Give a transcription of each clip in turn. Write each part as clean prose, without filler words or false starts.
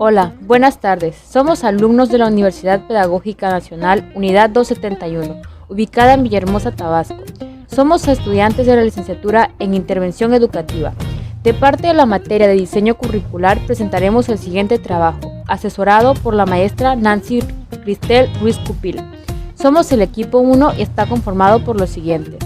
Hola, buenas tardes. Somos alumnos de la Universidad Pedagógica Nacional, Unidad 271, ubicada en Villahermosa, Tabasco. Somos estudiantes de la licenciatura en Intervención Educativa. De parte de la materia de diseño curricular presentaremos el siguiente trabajo, asesorado por la maestra Nancy Cristel Ruiz Cupila. Somos el equipo 1 y está conformado por los siguientes: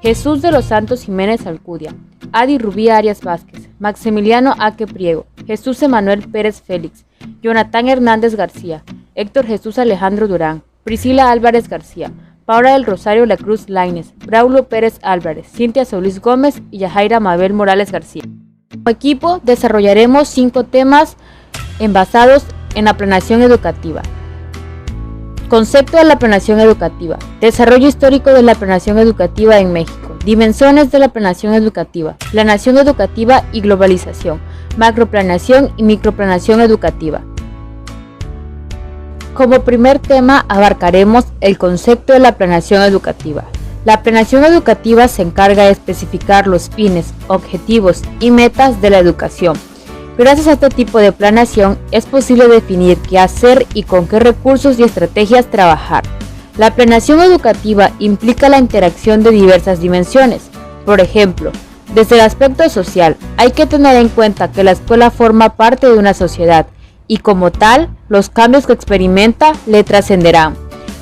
Jesús de los Santos Jiménez Alcudia, Adi Rubí Arias Vázquez, Maximiliano Aque Priego, Jesús Emanuel Pérez Félix, Jonathan Hernández García, Héctor Jesús Alejandro Durán, Priscila Álvarez García, Paula del Rosario La Cruz Lainez, Braulio Pérez Álvarez, Cintia Solís Gómez y Yajaira Mabel Morales García. Como equipo desarrollaremos 5 temas basados en la planeación educativa. Concepto de la planeación educativa, desarrollo histórico de la planeación educativa en México, dimensiones de la planeación educativa y globalización, macroplaneación y microplaneación educativa. Como primer tema abarcaremos el concepto de la planeación educativa. La planeación educativa se encarga de especificar los fines, objetivos y metas de la educación. Gracias a este tipo de planeación es posible definir qué hacer y con qué recursos y estrategias trabajar. La planeación educativa implica la interacción de diversas dimensiones. Por ejemplo, desde el aspecto social, hay que tener en cuenta que la escuela forma parte de una sociedad y como tal, los cambios que experimenta le trascenderán.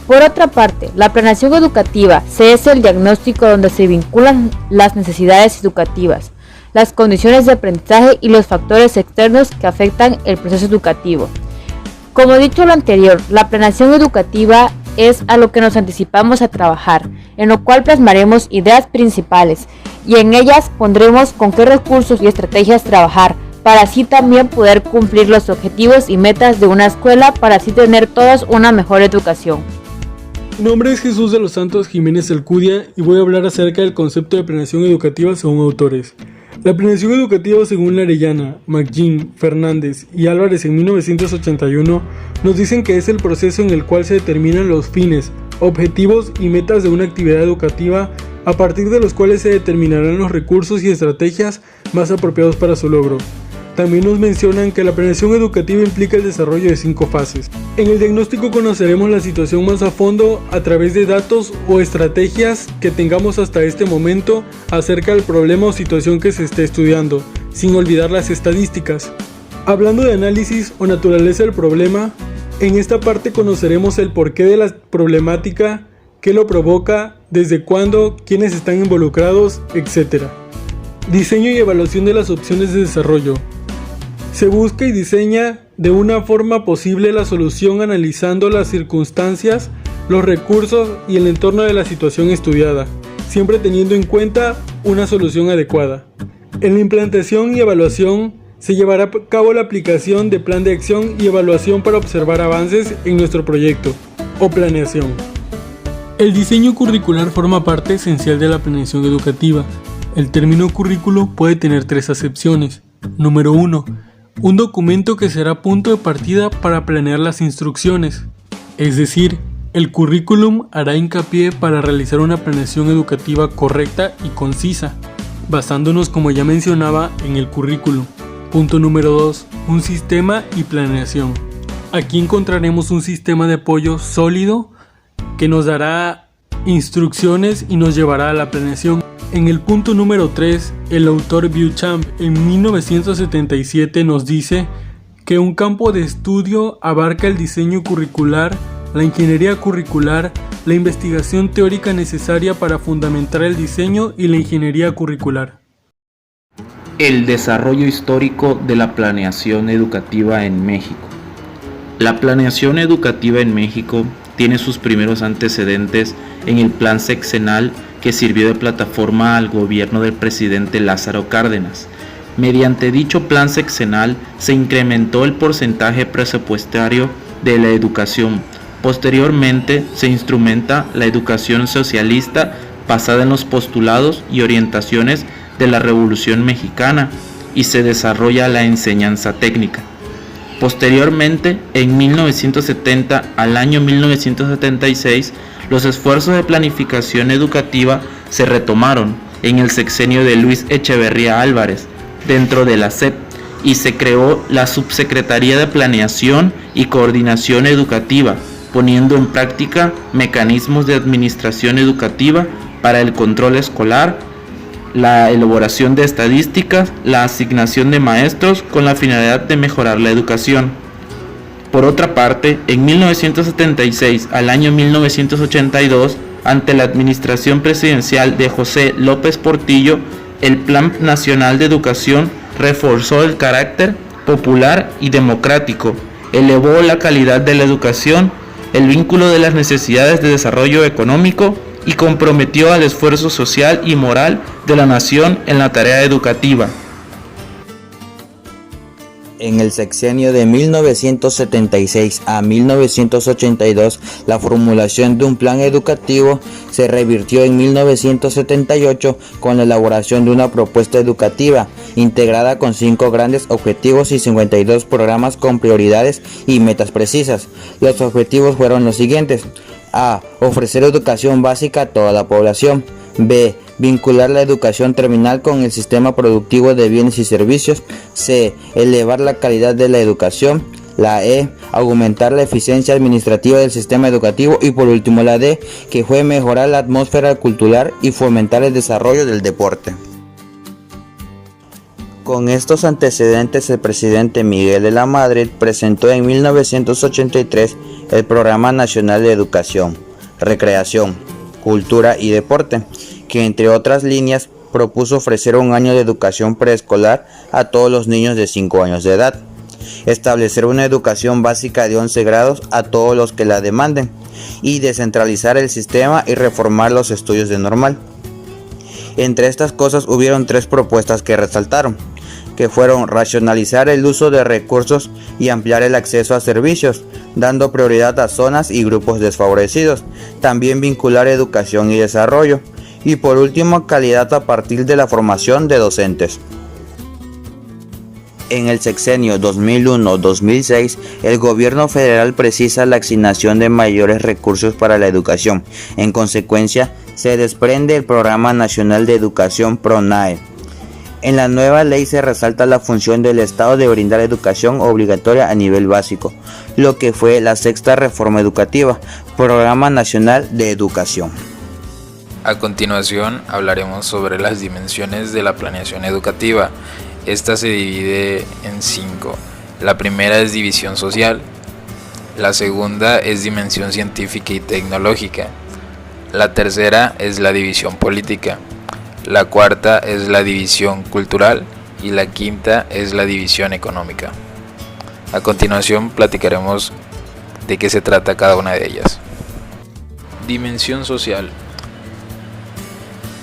Por otra parte, la planeación educativa es el diagnóstico donde se vinculan las necesidades educativas, las condiciones de aprendizaje y los factores externos que afectan el proceso educativo. Como dicho lo anterior, la planeación educativa es a lo que nos anticipamos a trabajar, en lo cual plasmaremos ideas principales y en ellas pondremos con qué recursos y estrategias trabajar, para así también poder cumplir los objetivos y metas de una escuela, para así tener todos una mejor educación. Mi nombre es Jesús de los Santos Jiménez Alcudia y voy a hablar acerca del concepto de planeación educativa según autores. La planeación educativa según Arellana, McGinn, Fernández y Álvarez en 1981 nos dicen que es el proceso en el cual se determinan los fines, objetivos y metas de una actividad educativa, a partir de los cuales se determinarán los recursos y estrategias más apropiados para su logro. También nos mencionan que la planeación educativa implica el desarrollo de 5 fases. En el diagnóstico conoceremos la situación más a fondo a través de datos o estrategias que tengamos hasta este momento acerca del problema o situación que se esté estudiando, sin olvidar las estadísticas. Hablando de análisis o naturaleza del problema, en esta parte conoceremos el porqué de la problemática, qué lo provoca, desde cuándo, quiénes están involucrados, etc. Diseño y evaluación de las opciones de desarrollo. Se busca y diseña de una forma posible la solución analizando las circunstancias, los recursos y el entorno de la situación estudiada, siempre teniendo en cuenta una solución adecuada. En la implantación y evaluación se llevará a cabo la aplicación de plan de acción y evaluación para observar avances en nuestro proyecto o planeación. El diseño curricular forma parte esencial de la planeación educativa. El término currículo puede tener 3 acepciones. Número 1. Un documento que será punto de partida para planear las instrucciones. Es decir, el currículum hará hincapié para realizar una planeación educativa correcta y concisa, basándonos, como ya mencionaba, en el currículum. Punto número 2. Un sistema y planeación. Aquí encontraremos un sistema de apoyo sólido que nos dará instrucciones y nos llevará a la planeación. En el punto número 3, el autor Beauchamp en 1977 nos dice que un campo de estudio abarca el diseño curricular, la ingeniería curricular, la investigación teórica necesaria para fundamentar el diseño y la ingeniería curricular. El desarrollo histórico de la planeación educativa en México. La planeación educativa en México tiene sus primeros antecedentes en el Plan Sexenal que sirvió de plataforma al gobierno del presidente Lázaro Cárdenas. Mediante dicho plan sexenal se incrementó el porcentaje presupuestario de la educación. Posteriormente se instrumenta la educación socialista basada en los postulados y orientaciones de la Revolución Mexicana y se desarrolla la enseñanza técnica. Posteriormente, en 1970 al año 1976, los esfuerzos de planificación educativa se retomaron en el sexenio de Luis Echeverría Álvarez dentro de la SEP y se creó la Subsecretaría de Planeación y Coordinación Educativa, poniendo en práctica mecanismos de administración educativa para el control escolar, la elaboración de estadísticas, la asignación de maestros con la finalidad de mejorar la educación. Por otra parte, en 1976 al año 1982, ante la administración presidencial de José López Portillo, el Plan Nacional de Educación reforzó el carácter popular y democrático, elevó la calidad de la educación, el vínculo de las necesidades de desarrollo económico y comprometió al esfuerzo social y moral de la nación en la tarea educativa. En el sexenio de 1976 a 1982, la formulación de un plan educativo se revirtió en 1978 con la elaboración de una propuesta educativa integrada con 5 grandes objetivos y 52 programas con prioridades y metas precisas. Los objetivos fueron los siguientes: A. Ofrecer educación básica a toda la población. B. Vincular la educación terminal con el sistema productivo de bienes y servicios. C. Elevar la calidad de la educación. La E. Aumentar la eficiencia administrativa del sistema educativo. Y por último la D, que fue mejorar la atmósfera cultural y fomentar el desarrollo del deporte. Con estos antecedentes, el presidente Miguel de la Madrid presentó en 1983 el Programa Nacional de Educación, Recreación, Cultura y Deporte, que entre otras líneas propuso ofrecer un año de educación preescolar a todos los niños de 5 años de edad, establecer una educación básica de 11 grados a todos los que la demanden y descentralizar el sistema y reformar los estudios de normal. Entre estas cosas hubieron 3 propuestas que resaltaron, que fueron racionalizar el uso de recursos y ampliar el acceso a servicios, dando prioridad a zonas y grupos desfavorecidos, también vincular educación y desarrollo, y por último calidad a partir de la formación de docentes. En el sexenio 2001-2006, el gobierno federal precisa la asignación de mayores recursos para la educación. En consecuencia, se desprende el Programa Nacional de Educación PRONAE. En la nueva ley se resalta la función del Estado de brindar educación obligatoria a nivel básico, lo que fue la 6ª reforma educativa, Programa Nacional de Educación. A continuación hablaremos sobre las dimensiones de la planeación educativa. Esta se divide en 5. La primera es división social, la segunda es dimensión científica y tecnológica, la tercera es la división política, la cuarta es la división cultural y la quinta es la división económica. A continuación platicaremos de qué se trata cada una de ellas. Dimensión social.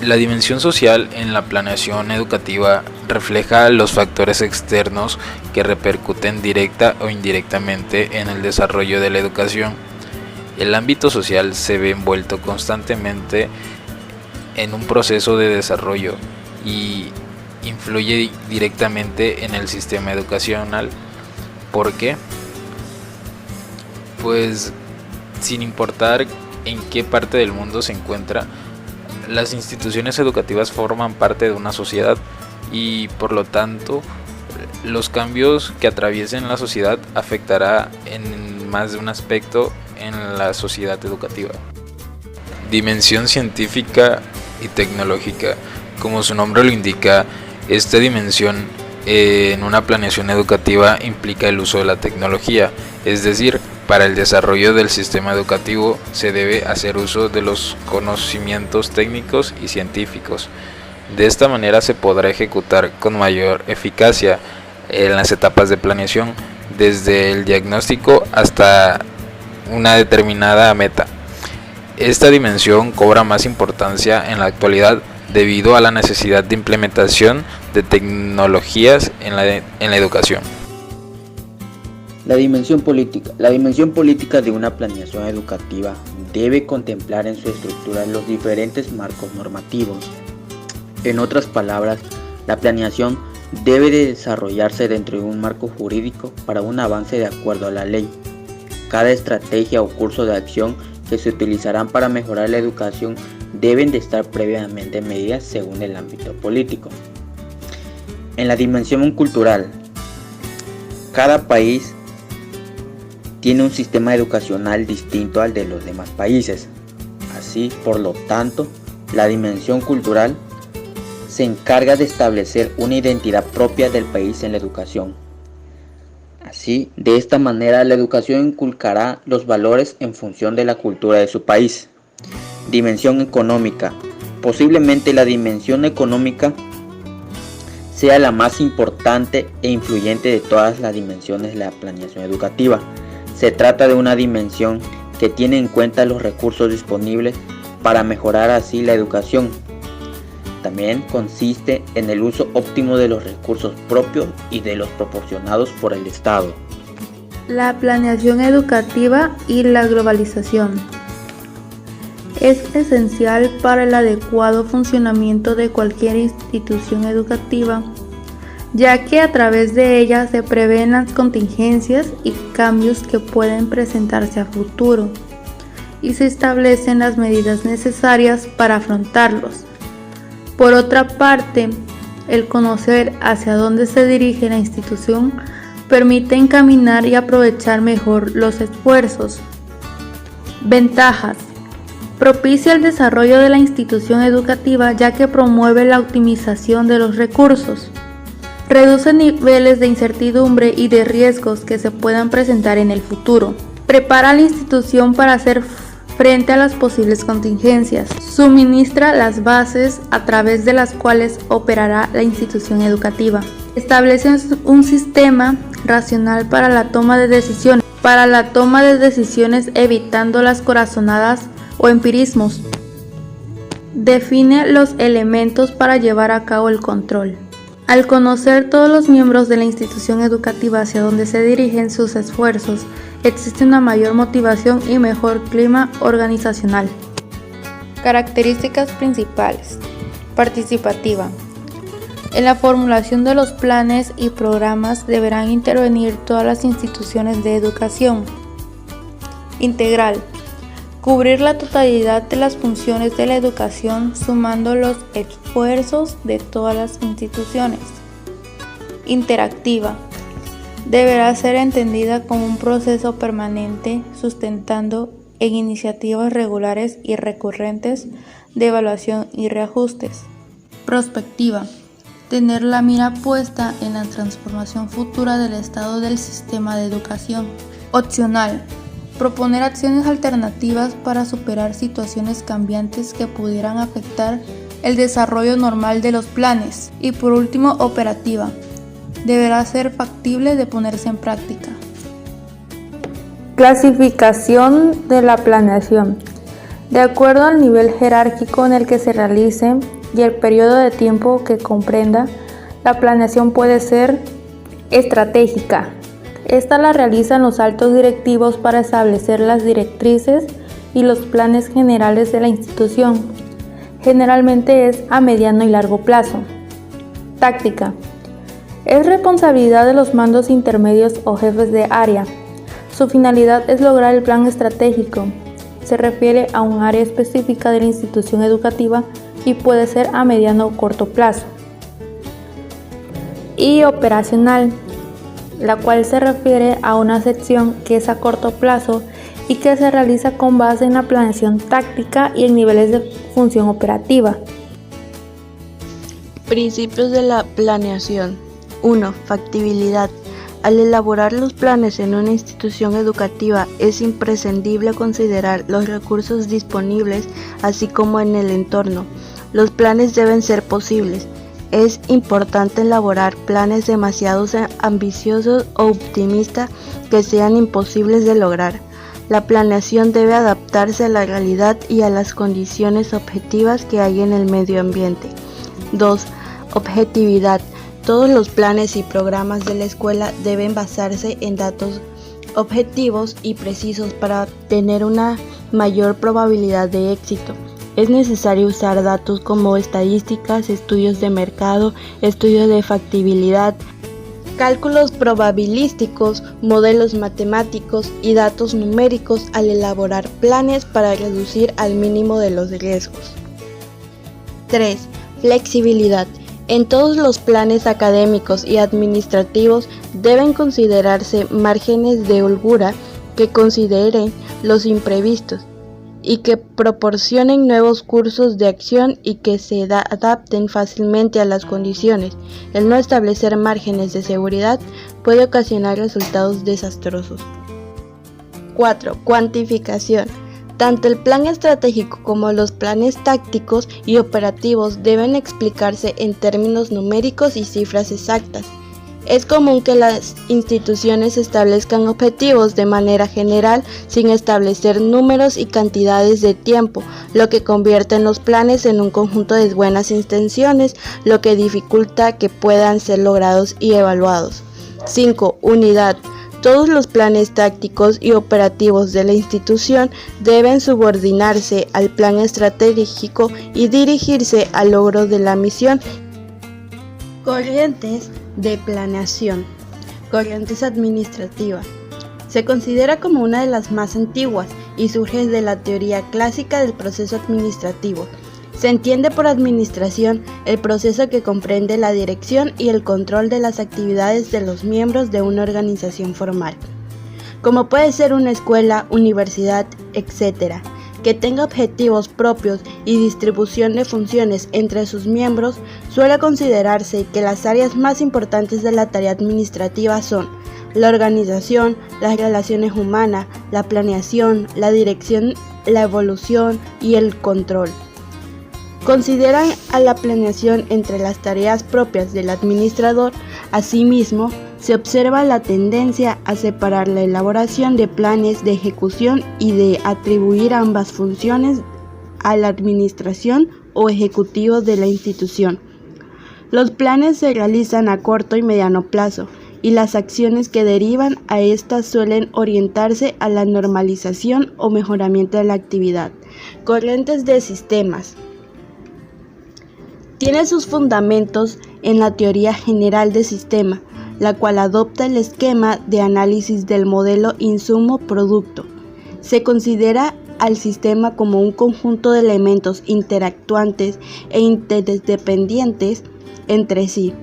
La dimensión social en la planeación educativa refleja los factores externos que repercuten directa o indirectamente en el desarrollo de la educación. El ámbito social se ve envuelto constantemente en un proceso de desarrollo y influye directamente en el sistema educacional. ¿Por qué? Pues sin importar en qué parte del mundo se encuentra, las instituciones educativas forman parte de una sociedad y por lo tanto los cambios que atraviesen la sociedad afectará en más de un aspecto en la sociedad educativa. Dimensión científica y tecnológica. Como su nombre lo indica, esta dimensión en una planeación educativa implica el uso de la tecnología, es decir, para el desarrollo del sistema educativo se debe hacer uso de los conocimientos técnicos y científicos. De esta manera se podrá ejecutar con mayor eficacia en las etapas de planeación, desde el diagnóstico hasta una determinada meta. Esta dimensión cobra más importancia en la actualidad debido a la necesidad de implementación de tecnologías en la educación. La dimensión política. La dimensión política de una planeación educativa debe contemplar en su estructura los diferentes marcos normativos. En otras palabras, la planeación debe de desarrollarse dentro de un marco jurídico para un avance de acuerdo a la ley. Cada estrategia o curso de acción que se utilizarán para mejorar la educación deben de estar previamente medidas según el ámbito político. En la dimensión cultural, Cada país tiene un sistema educacional distinto al de los demás países. Así, por lo tanto, la dimensión cultural se encarga de establecer una identidad propia del país en la educación. Así, de esta manera, la educación inculcará los valores en función de la cultura de su país. Dimensión económica. Posiblemente la dimensión económica sea la más importante e influyente de todas las dimensiones de la planeación educativa. Se trata de una dimensión que tiene en cuenta los recursos disponibles para mejorar así la educación. También consiste en el uso óptimo de los recursos propios y de los proporcionados por el Estado. La planeación educativa y la globalización es esencial para el adecuado funcionamiento de cualquier institución educativa, ya que a través de ella se prevén las contingencias y cambios que pueden presentarse a futuro y se establecen las medidas necesarias para afrontarlos. Por otra parte, el conocer hacia dónde se dirige la institución permite encaminar y aprovechar mejor los esfuerzos. Ventajas. Propicia el desarrollo de la institución educativa ya que promueve la optimización de los recursos. Reduce niveles de incertidumbre y de riesgos que se puedan presentar en el futuro. Prepara a la institución para hacer frente a las posibles contingencias. Suministra las bases a través de las cuales operará la institución educativa. Establece un sistema racional para la toma de decisiones, evitando las corazonadas o empirismos. Define los elementos para llevar a cabo el control. Al conocer todos los miembros de la institución educativa hacia dónde se dirigen sus esfuerzos, existe una mayor motivación y mejor clima organizacional. Características principales. Participativa. En la formulación de los planes y programas deberán intervenir todas las instituciones de educación. Integral. Cubrir la totalidad de las funciones de la educación sumando los esfuerzos de todas las instituciones. Interactiva. Deberá ser entendida como un proceso permanente sustentando en iniciativas regulares y recurrentes de evaluación y reajustes. Prospectiva. Tener la mira puesta en la transformación futura del estado del sistema de educación. Opcional. Proponer acciones alternativas para superar situaciones cambiantes que pudieran afectar el desarrollo normal de los planes. Y por último, operativa. Deberá ser factible de ponerse en práctica. Clasificación de la planeación. De acuerdo al nivel jerárquico en el que se realice y el periodo de tiempo que comprenda, la planeación puede ser estratégica. Esta la realizan los altos directivos para establecer las directrices y los planes generales de la institución. Generalmente es a mediano y largo plazo. Táctica. Es responsabilidad de los mandos intermedios o jefes de área. Su finalidad es lograr el plan estratégico. Se refiere a un área específica de la institución educativa y puede ser a mediano o corto plazo. Y operacional, la cual se refiere a una sección que es a corto plazo y que se realiza con base en la planeación táctica y en niveles de función operativa. Principios de la planeación. 1. Factibilidad. Al elaborar los planes en una institución educativa es imprescindible considerar los recursos disponibles así como en el entorno. Los planes deben ser posibles. Es importante elaborar planes demasiado ambiciosos o optimistas que sean imposibles de lograr. La planeación debe adaptarse a la realidad y a las condiciones objetivas que hay en el medio ambiente. 2. Objetividad. Todos los planes y programas de la escuela deben basarse en datos objetivos y precisos para tener una mayor probabilidad de éxito. Es necesario usar datos como estadísticas, estudios de mercado, estudios de factibilidad, cálculos probabilísticos, modelos matemáticos y datos numéricos al elaborar planes para reducir al mínimo de los riesgos. 3. Flexibilidad. En todos los planes académicos y administrativos deben considerarse márgenes de holgura que consideren los imprevistos y que proporcionen nuevos cursos de acción y que se adapten fácilmente a las condiciones. El no establecer márgenes de seguridad puede ocasionar resultados desastrosos. 4. Cuantificación. Tanto el plan estratégico como los planes tácticos y operativos deben explicarse en términos numéricos y cifras exactas. Es común que las instituciones establezcan objetivos de manera general sin establecer números y cantidades de tiempo, lo que convierte los planes en un conjunto de buenas intenciones, lo que dificulta que puedan ser logrados y evaluados. 5. Unidad. Todos los planes tácticos y operativos de la institución deben subordinarse al plan estratégico y dirigirse al logro de la misión. Corrientes de planeación. Corrientes administrativa. Se considera como una de las más antiguas y surge de la teoría clásica del proceso administrativo. Se entiende por administración el proceso que comprende la dirección y el control de las actividades de los miembros de una organización formal, como puede ser una escuela, universidad, etc., que tenga objetivos propios y distribución de funciones entre sus miembros. Suele considerarse que las áreas más importantes de la tarea administrativa son la organización, las relaciones humanas, la planeación, la dirección, la evolución y el control. Consideran a la planeación entre las tareas propias del administrador. Asimismo, se observa la tendencia a separar la elaboración de planes de ejecución y de atribuir ambas funciones a la administración o ejecutivo de la institución. Los planes se realizan a corto y mediano plazo, y las acciones que derivan a estas suelen orientarse a la normalización o mejoramiento de la actividad. Corrientes de sistemas. Tiene sus fundamentos en la teoría general de sistema, la cual adopta el esquema de análisis del modelo insumo-producto. Se considera al sistema como un conjunto de elementos interactuantes e interdependientes entre sí,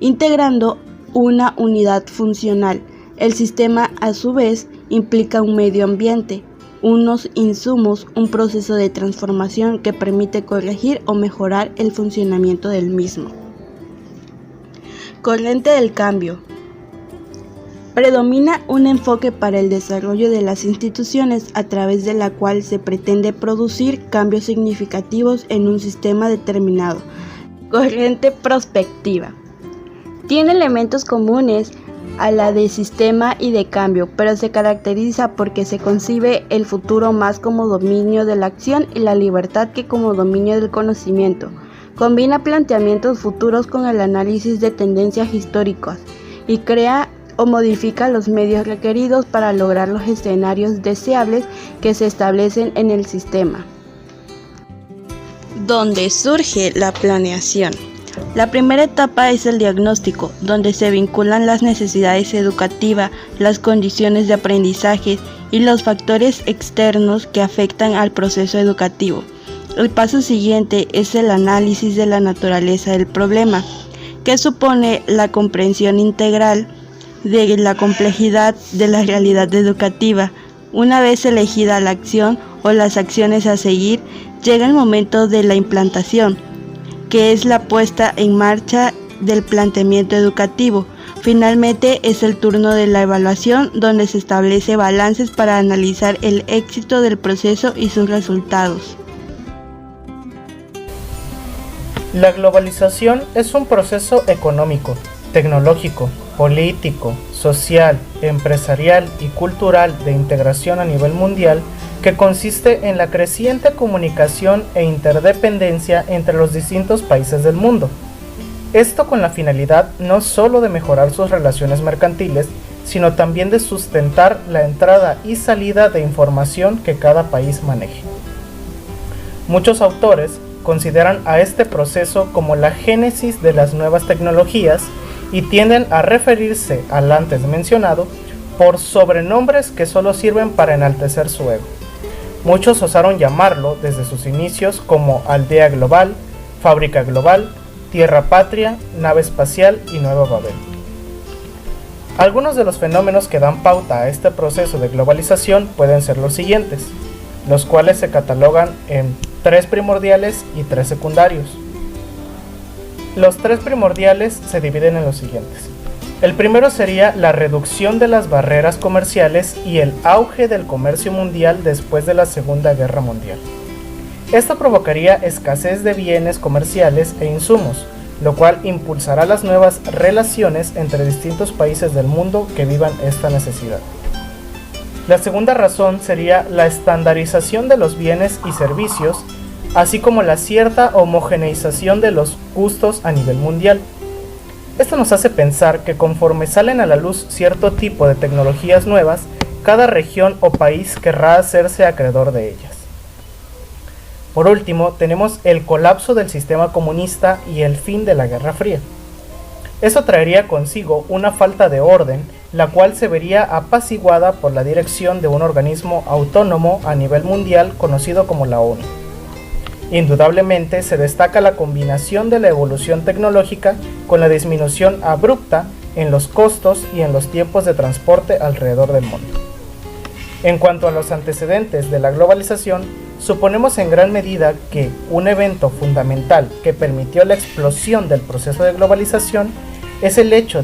integrando una unidad funcional. El sistema, a su vez, implica un medio ambiente, unos insumos, un proceso de transformación que permite corregir o mejorar el funcionamiento del mismo. Corriente del cambio. Predomina un enfoque para el desarrollo de las instituciones a través de la cual se pretende producir cambios significativos en un sistema determinado. Corriente prospectiva. Tiene elementos comunes a la de sistema y de cambio, pero se caracteriza porque se concibe el futuro más como dominio de la acción y la libertad que como dominio del conocimiento. Combina planteamientos futuros con el análisis de tendencias históricas y crea o modifica los medios requeridos para lograr los escenarios deseables que se establecen en el sistema. Donde surge la planeación. La primera etapa es el diagnóstico, donde se vinculan las necesidades educativas, las condiciones de aprendizaje y los factores externos que afectan al proceso educativo. El paso siguiente es el análisis de la naturaleza del problema, que supone la comprensión integral de la complejidad de la realidad educativa. Una vez elegida la acción o las acciones a seguir, llega el momento de la implantación, que es la puesta en marcha del planteamiento educativo. Finalmente es el turno de la evaluación, donde se establece balances para analizar el éxito del proceso y sus resultados. La globalización es un proceso económico, tecnológico, político, social, empresarial y cultural de integración a nivel mundial que consiste en la creciente comunicación e interdependencia entre los distintos países del mundo. Esto con la finalidad no solo de mejorar sus relaciones mercantiles, sino también de sustentar la entrada y salida de información que cada país maneje. Muchos autores consideran a este proceso como la génesis de las nuevas tecnologías y tienden a referirse al antes mencionado por sobrenombres que solo sirven para enaltecer su ego. Muchos osaron llamarlo desde sus inicios como aldea global, fábrica global, Tierra Patria, Nave Espacial y Nueva Babel. Algunos de los fenómenos que dan pauta a este proceso de globalización pueden ser los siguientes, los cuales se catalogan en 3 primordiales y 3 secundarios. Los 3 primordiales se dividen en los siguientes. El primero sería la reducción de las barreras comerciales y el auge del comercio mundial después de la Segunda Guerra Mundial. Esto provocaría escasez de bienes comerciales e insumos, lo cual impulsará las nuevas relaciones entre distintos países del mundo que vivan esta necesidad. La segunda razón sería la estandarización de los bienes y servicios, así como la cierta homogeneización de los gustos a nivel mundial. Esto nos hace pensar que conforme salen a la luz cierto tipo de tecnologías nuevas, cada región o país querrá hacerse acreedor de ellas. Por último, tenemos el colapso del sistema comunista y el fin de la Guerra Fría. Eso traería consigo una falta de orden, la cual se vería apaciguada por la dirección de un organismo autónomo a nivel mundial conocido como la ONU. Indudablemente se destaca la combinación de la evolución tecnológica con la disminución abrupta en los costos y en los tiempos de transporte alrededor del mundo. En cuanto a los antecedentes de la globalización, suponemos en gran medida que un evento fundamental que permitió la explosión del proceso de globalización es el hecho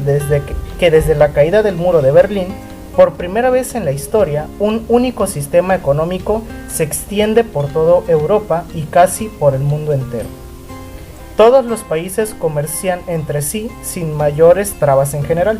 que desde la caída del muro de Berlín, por primera vez en la historia, un único sistema económico se extiende por toda Europa y casi por el mundo entero. Todos los países comercian entre sí sin mayores trabas en general.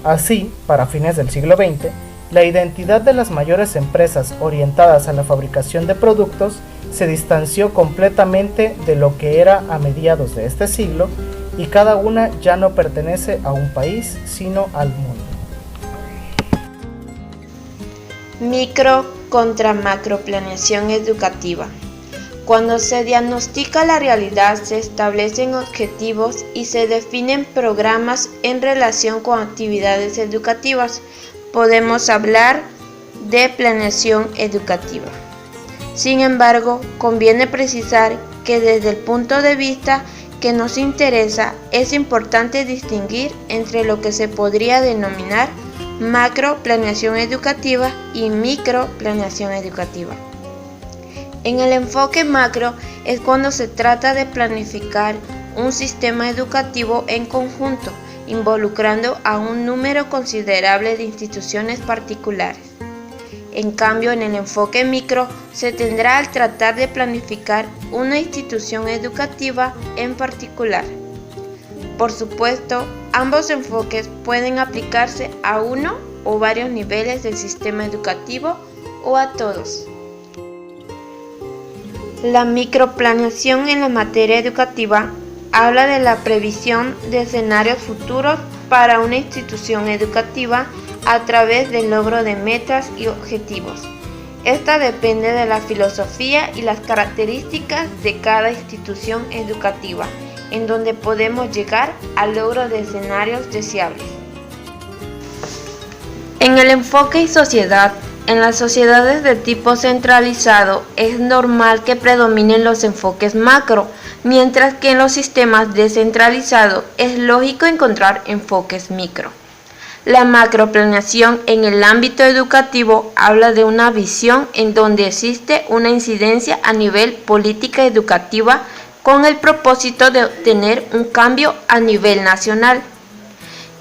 Así, para fines del siglo XX, la identidad de las mayores empresas orientadas a la fabricación de productos se distanció completamente de lo que era a mediados de este siglo, y cada una ya no pertenece a un país, sino al mundo. Micro contra macroplaneación educativa. Cuando se diagnostica la realidad, se establecen objetivos y se definen programas en relación con actividades educativas. Podemos hablar de planeación educativa. Sin embargo, conviene precisar que desde el punto de vista que nos interesa, es importante distinguir entre lo que se podría denominar macro planeación educativa y micro planeación educativa. En el enfoque macro es cuando se trata de planificar un sistema educativo en conjunto, involucrando a un número considerable de instituciones particulares. En cambio, en el enfoque micro se tendrá al tratar de planificar una institución educativa en particular. Por supuesto, ambos enfoques pueden aplicarse a uno o varios niveles del sistema educativo o a todos. La microplaneación en la materia educativa habla de la previsión de escenarios futuros para una institución educativa a través del logro de metas y objetivos. Esta depende de la filosofía y las características de cada institución educativa, en donde podemos llegar al logro de escenarios deseables. En el enfoque y sociedad, en las sociedades de tipo centralizado es normal que predominen los enfoques macro, mientras que en los sistemas descentralizados es lógico encontrar enfoques micro. La macroplaneación en el ámbito educativo habla de una visión en donde existe una incidencia a nivel política educativa con el propósito de obtener un cambio a nivel nacional.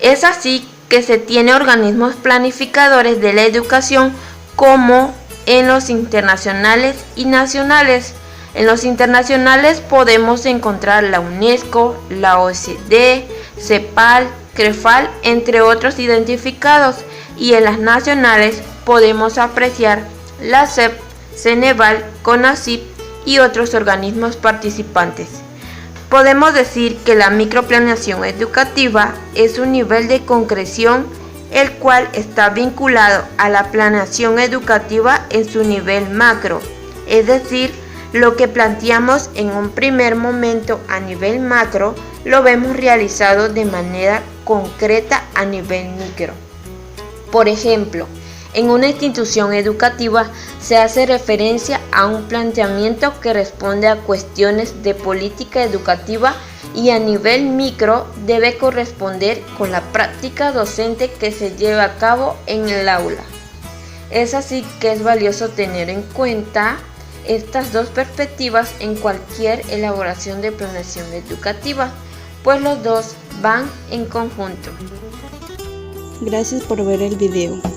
Es así que se tiene organismos planificadores de la educación como en los internacionales y nacionales. En los internacionales podemos encontrar la UNESCO, la OECD, CEPAL, CREFAL, entre otros identificados, y en las nacionales podemos apreciar la SEP, Ceneval, CONACYT y otros organismos participantes. Podemos decir que la microplaneación educativa es un nivel de concreción el cual está vinculado a la planeación educativa en su nivel macro, es decir, lo que planteamos en un primer momento a nivel macro lo vemos realizado de manera concreta a nivel micro. Por ejemplo, en una institución educativa se hace referencia a un planteamiento que responde a cuestiones de política educativa y a nivel micro debe corresponder con la práctica docente que se lleva a cabo en el aula. Es así que es valioso tener en cuenta estas dos perspectivas en cualquier elaboración de planeación educativa, pues los dos van en conjunto. Gracias por ver el video.